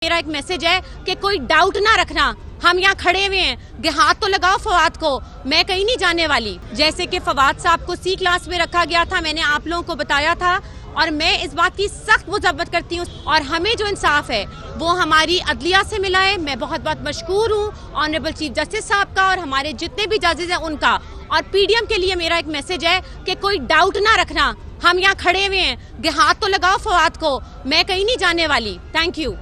मेरा एक मैसेज है कि कोई डाउट ना रखना, हम यहाँ खड़े हुए हैं, हाथ तो लगाओ फवाद को, मैं कहीं नहीं जाने वाली। जैसे कि फवाद साहब को सी क्लास में रखा गया था, मैंने आप लोगों को बताया था और मैं इस बात की सख्त मुज़म्मत करती हूँ और हमें जो इंसाफ है वो हमारी अदलिया से मिला है। मैं बहुत बहुत मशकूर हूँ ऑनरेबल चीफ जस्टिस साहब का और हमारे जितने भी जजेस हैं उनका। और पीडीएम के लिए मेरा एक मैसेज है कि कोई डाउट ना रखना, हम यहाँ खड़े हुए हैं, हाथ तो लगाओ फवाद को, मैं कहीं नहीं जाने वाली। Thank you.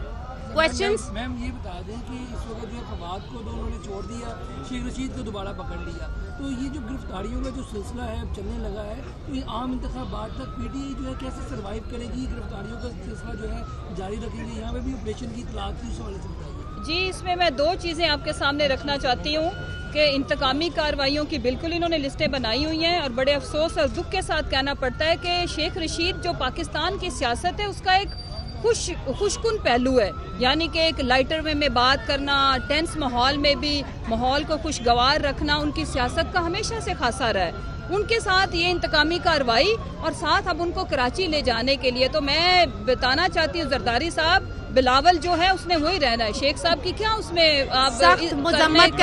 क्वेश्चंस? मैम ये बता दें कि इस वक्त जो फवाद को तो उन्होंने छोड़ दिया, शेख रशीद को दोबारा पकड़ लिया, तो ये जो गिरफ्तारियों का जो सिलसिला है अब चलने लगा है, तो ये आम इंतखाबात तक पीटीआई जो है कैसे सर्वाइव करेगी? गिरफ्तारियों का सिलसिला जो है जारी रखेंगे? यहाँ पे भी ऑपरेशन की इतलात थी, उस हवाले से बताइए। जी, इसमें मैं दो चीज़ें आपके सामने रखना चाहती हूँ कि इंतकामी कार्रवाइयों की बिल्कुल इन्होंने लिस्टें बनाई हुई हैं और बड़े अफसोस और दुख के साथ कहना पड़ता है कि शेख रशीद जो पाकिस्तान की सियासत है उसका एक खुशकुन पहलू है, यानी कि एक लाइटर वे में बात करना, टेंस माहौल में भी माहौल को खुशगवार रखना उनकी सियासत का हमेशा से खासा रहा है। उनके साथ ये इंतकामी कार्रवाई और साथ अब उनको कराची ले जाने के लिए, तो मैं बताना चाहती हूँ जरदारी साहब, बिलावल जो है उसने वही रहना है, शेख साहब की क्या उसमें आप सख्त मुजम्मत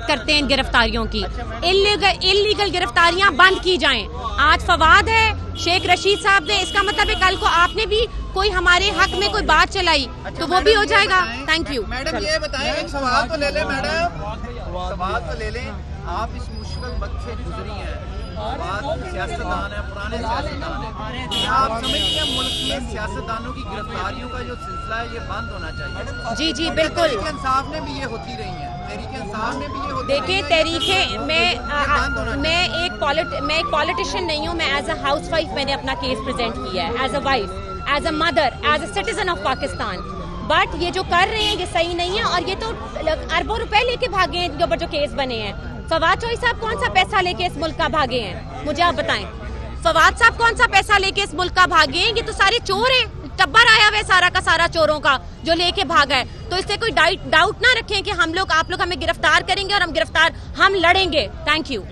करते हैं गिरफ्तारियों की। इल्लीगल गिरफ्तारियां बंद की जाएं। आज फवाद है, शेख रशीद साहब ने, इसका मतलब है कल को आपने भी कोई हमारे हक में कोई बात चलाई तो वो भी हो जाएगा। Thank you. मैडम ये बताएं, एक सवाल तो ले लें मैडम, सवाल तो ले लें। आप इस मुश्किल वक्त से गुजरी हैं, सियासतदान है, पुराने सियासतदान है, क्या आप समझती हैं मुल्क में सियासतदानों की गिरफ्तारियों का जो सिलसिला है ये बंद होना चाहिए? जी जी बिल्कुल। तहरीक इंसाफ में भी ये होती रही है, तहरीक इंसाफ में भी ये होती देखिए, तहरीकें मैं एक पॉलिटिशियन नहीं हूँ, मैं एज अ हाउस वाइफ मैंने अपना केस प्रेजेंट किया है, as a wife, as a mother, as a citizen of Pakistan. But ये जो कर रहे हैं ये सही नहीं है और ये तो अरबों रुपए लेके भागे हैं, इनके ऊपर जो केस बने हैं। फवाद चौधरी साहब कौन सा पैसा लेके इस मुल्क का भागे हैं, मुझे आप बताएं। फवाद साहब कौन सा पैसा लेके इस मुल्क का भागे हैं? ये तो सारे चोर हैं, टब्बर आया हुआ है सारा का सारा चोरों का जो लेके भागा है। तो इससे कोई डाउट ना रखें कि आप लोग हमें गिरफ्तार करेंगे और हम लड़ेंगे। Thank you.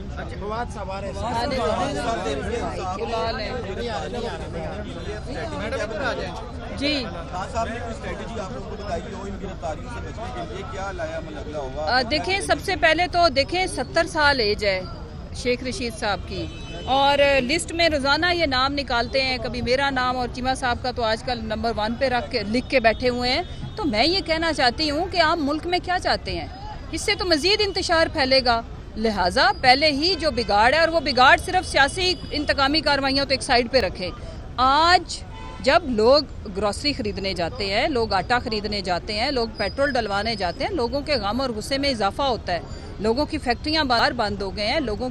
जी देखें, सबसे पहले तो देखें 70 साल एज है शेख रशीद साहब की और लिस्ट में रोज़ाना ये नाम निकालते हैं, कभी मेरा नाम और चीमा साहब का तो आजकल नंबर 1 पे लिख के बैठे हुए हैं। तो मैं ये कहना चाहती हूँ कि आप मुल्क में क्या चाहते हैं, इससे तो मज़ीद इंतशार फैलेगा। लिहाजा पहले ही जो बिगाड़ है, और वो बिगाड़ सिर्फ सियासी इंतकामी कार्रवाइयाँ तो एक साइड पे रखें। आज जब लोग ग्रॉसरी खरीदने जाते हैं, लोग आटा खरीदने जाते हैं, लोग पेट्रोल डलवाने जाते हैं, लोगों के गम और गुस्से में इजाफा होता है। लोगों की फैक्ट्रियां बाहर बंद हो गए हैं, लोगों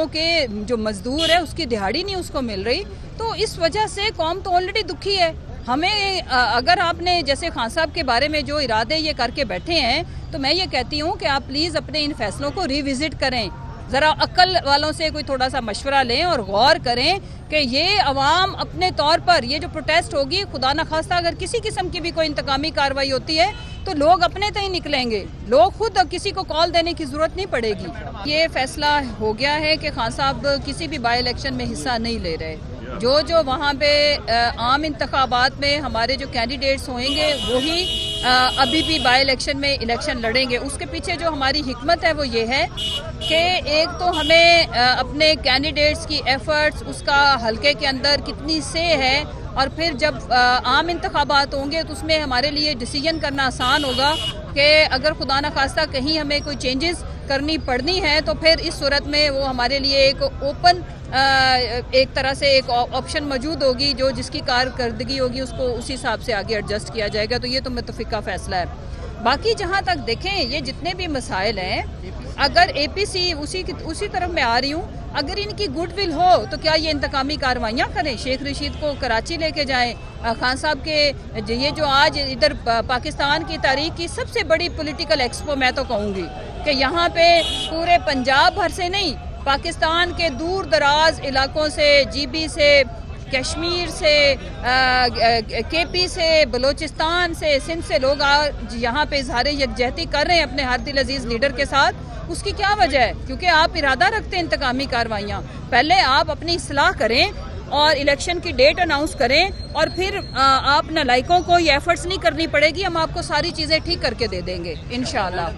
के जो मजदूर है उसकी दिहाड़ी नहीं उसको मिल रही। तो इस वजह से कौम तो ऑलरेडी दुखी है। हमें अगर आपने जैसे खान साहब के बारे में जो इरादे ये करके बैठे हैं, तो मैं ये कहती हूँ कि आप प्लीज़ अपने इन फैसलों को रिविजिट करें, ज़रा अक्ल वालों से कोई थोड़ा सा मशवरा लें और गौर करें कि ये अवाम अपने तौर पर ये जो प्रोटेस्ट होगी, खुदा न खास्ता अगर किसी किस्म की भी कोई इंतकामी कार्रवाई होती है तो लोग अपने तय निकलेंगे, लोग खुद किसी को कॉल देने की ज़रूरत नहीं पड़ेगी। ये फैसला हो गया है कि खान साहब किसी भी बाई इलेक्शन में हिस्सा नहीं ले रहे। जो वहाँ पे आम इंतखाबात में हमारे जो कैंडिडेट्स होंगे वही अभी भी बाई इलेक्शन में इलेक्शन लड़ेंगे। उसके पीछे जो हमारी हिकमत है वो ये है कि एक तो हमें अपने कैंडिडेट्स की एफर्ट्स, उसका हलके के अंदर कितनी से है, और फिर जब आम इंतखाबात होंगे तो उसमें हमारे लिए डिसीजन करना आसान होगा कि अगर खुदा न खास्ता कहीं हमें कोई चेंजेस करनी पड़नी है तो फिर इस सूरत में वो हमारे लिए एक ओपन एक तरह से एक ऑप्शन मौजूद होगी, जो जिसकी कारकर्दगी होगी उसको उसी हिसाब से आगे एडजस्ट किया जाएगा। तो ये तो मुतफ़िका फ़ैसला है। बाकी जहाँ तक देखें, ये जितने भी मसाइल हैं, अगर एपीसी उसी तरफ मैं आ रही हूँ, अगर इनकी गुडविल हो तो क्या ये इंतकामी कार्रवाइयाँ करें, शेख रशीद को कराची लेके जाएं। खान साहब के ये जो आज इधर पाकिस्तान की तारीख की सबसे बड़ी पॉलिटिकल एक्सपो मैं तो कहूँगी कि यहाँ पे पूरे पंजाब भर से नहीं, पाकिस्तान के दूर दराज इलाकों से, जीबी से, कश्मीर से, केपी से, बलूचिस्तान से, सिंध से लोग आज यहाँ पे इजहार यकजहती कर रहे हैं अपने हर दिल अजीज लीडर के साथ। उसकी क्या वजह है? क्योंकि आप इरादा रखते हैं इंतकामी कार्रवाइयाँ। पहले आप अपनी इस्लाह करें, اور الیکشن کی ڈیٹ اناؤنس کریں اور پھر آپ نالائقوں کو یہ ایفرٹس نہیں کرنی پڑے گی, ہم آپ کو ساری چیزیں ٹھیک کر کے دے دیں گے انشاءاللہ.